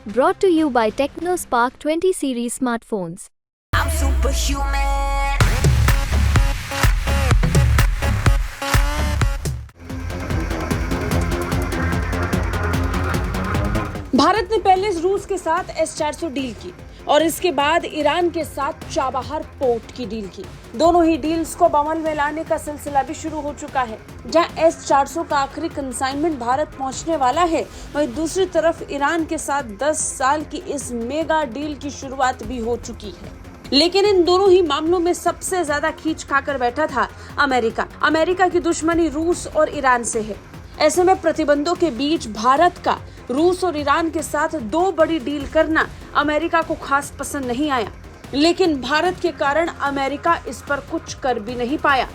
Brought to you by TechnoSpark 20 series smartphones. I'm superhuman. Bharat ने पहले रूस के साथ S-400 डील की और इसके बाद ईरान के साथ चाबहार पोर्ट की डील की। दोनों ही डील्स को अमल में लाने का सिलसिला भी शुरू हो चुका है। जहां S-400 का आखिरी कंसाइनमेंट भारत पहुंचने वाला है, वहीं दूसरी तरफ ईरान के साथ 10 साल की इस मेगा डील की शुरुआत भी हो चुकी है। लेकिन इन दोनों ही मामलों में सबसे ज्यादा खींच खाकर बैठा था अमेरिका। अमेरिका की दुश्मनी रूस और ईरान से है। ऐसे में प्रतिबंधों के बीच भारत का रूस और ईरान के साथ 2 बड़ी डील करना अमेरिका को खास पसंद नहीं आया। लेकिन भारत के कारण अमेरिका इस पर कुछ कर भी नहीं पाया।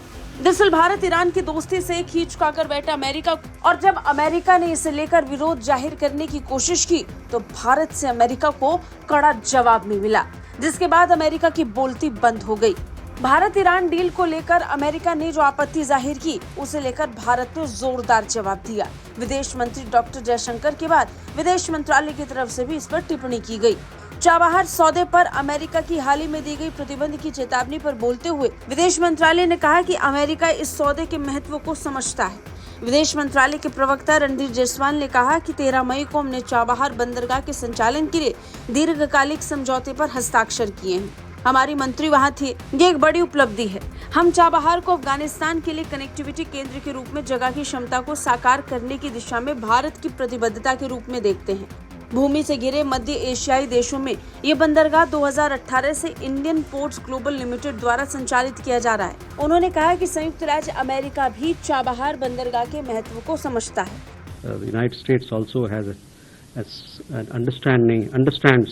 दरअसल भारत ईरान की दोस्ती से खींच खाकर बैठा अमेरिका, और जब अमेरिका ने इसे लेकर विरोध जाहिर करने की कोशिश की तो भारत से अमेरिका को कड़ा जवाब में मिला, जिसके बाद अमेरिका की बोलती बंद हो गई। भारत ईरान डील को लेकर अमेरिका ने जो आपत्ति जाहिर की, उसे लेकर भारत ने जोरदार जवाब दिया। विदेश मंत्री डॉक्टर जयशंकर के बाद विदेश मंत्रालय की तरफ से भी इस पर टिप्पणी की गई। चाबहार सौदे पर अमेरिका की हाल ही में दी गई प्रतिबंध की चेतावनी पर बोलते हुए विदेश मंत्रालय ने कहा कि अमेरिका इस सौदे के महत्व को समझता है। विदेश मंत्रालय के प्रवक्ता रणधीर जायसवाल ने कहा कि 13 मई को हमने चाबहार बंदरगाह के संचालन के लिए दीर्घकालिक समझौते पर हस्ताक्षर किए हैं। हमारी मंत्री वहां थे। ये एक बड़ी उपलब्धि है। हम चाबहार को अफगानिस्तान के लिए कनेक्टिविटी केंद्र के रूप में जगह की क्षमता को साकार करने की दिशा में भारत की प्रतिबद्धता के रूप में देखते हैं। भूमि से घिरे मध्य एशियाई देशों में ये बंदरगाह 2018 से इंडियन पोर्ट्स ग्लोबल लिमिटेड द्वारा संचालित किया जा रहा है। उन्होंने कहा कि संयुक्त राज्य अमेरिका भी चाबहार बंदरगाह के महत्व को समझता है। United States also has an understands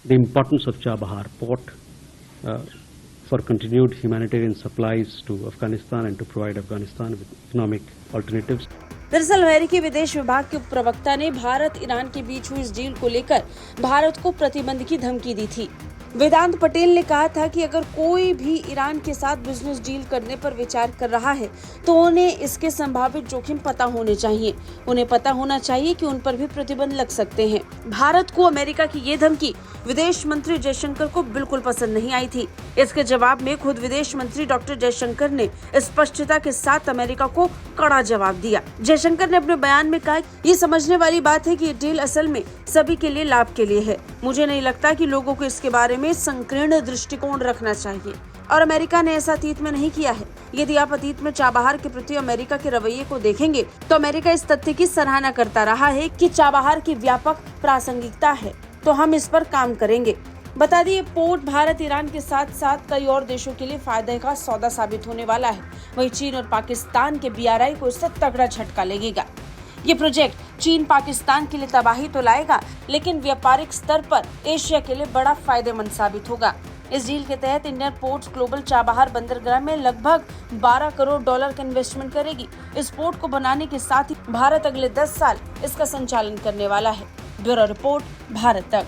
the importance of Chabahar port for continued humanitarian supplies to Afghanistan and to provide Afghanistan with economic alternatives. दरअसल अमेरिकी विदेश विभाग के प्रवक्ता ने भारत ईरान के बीच हुई इस डील को लेकर भारत को प्रतिबंध की धमकी दी थी। वेदांत पटेल ने कहा था कि अगर कोई भी ईरान के साथ बिजनेस डील करने पर विचार कर रहा है तो उन्हें इसके संभावित जोखिम पता होने चाहिए। उन्हें पता होना चाहिए कि उन पर भी प्रतिबंध लग सकते हैं। भारत को अमेरिका की ये धमकी विदेश मंत्री जयशंकर को बिल्कुल पसंद नहीं आई थी। इसके जवाब में खुद विदेश मंत्री डॉक्टर जयशंकर ने स्पष्टता के साथ अमेरिका को कड़ा जवाब दिया। जयशंकर ने अपने बयान में कहा, ये समझने वाली बात है कि ये डील असल में सभी के लिए लाभ के लिए है। मुझे नहीं लगता कि लोगों को इसके बारे में संकीर्ण दृष्टिकोण रखना चाहिए, और अमेरिका ने ऐसा अतीत में नहीं किया है। यदि आप अतीत में चाबहार के प्रति अमेरिका के रवैये को देखेंगे तो अमेरिका इस तथ्य की सराहना करता रहा है कि चाबहार की व्यापक प्रासंगिकता है, तो हम इस पर काम करेंगे। बता दिए, पोर्ट भारत ईरान के साथ साथ कई और देशों के लिए फायदे का सौदा साबित होने वाला है। वहीं चीन और पाकिस्तान के BRI को इससे तगड़ा झटका लगेगा। ये प्रोजेक्ट चीन पाकिस्तान के लिए तबाही तो लाएगा, लेकिन व्यापारिक स्तर पर एशिया के लिए बड़ा फायदेमंद साबित होगा। इस डील के तहत इंडियन पोर्ट्स ग्लोबल चाबहार बंदरगाह में लगभग $12 करोड़ का इन्वेस्टमेंट करेगी। इस पोर्ट को बनाने के साथ ही भारत अगले 10 साल इसका संचालन करने वाला है। ब्यूरो रिपोर्ट, भारत तक।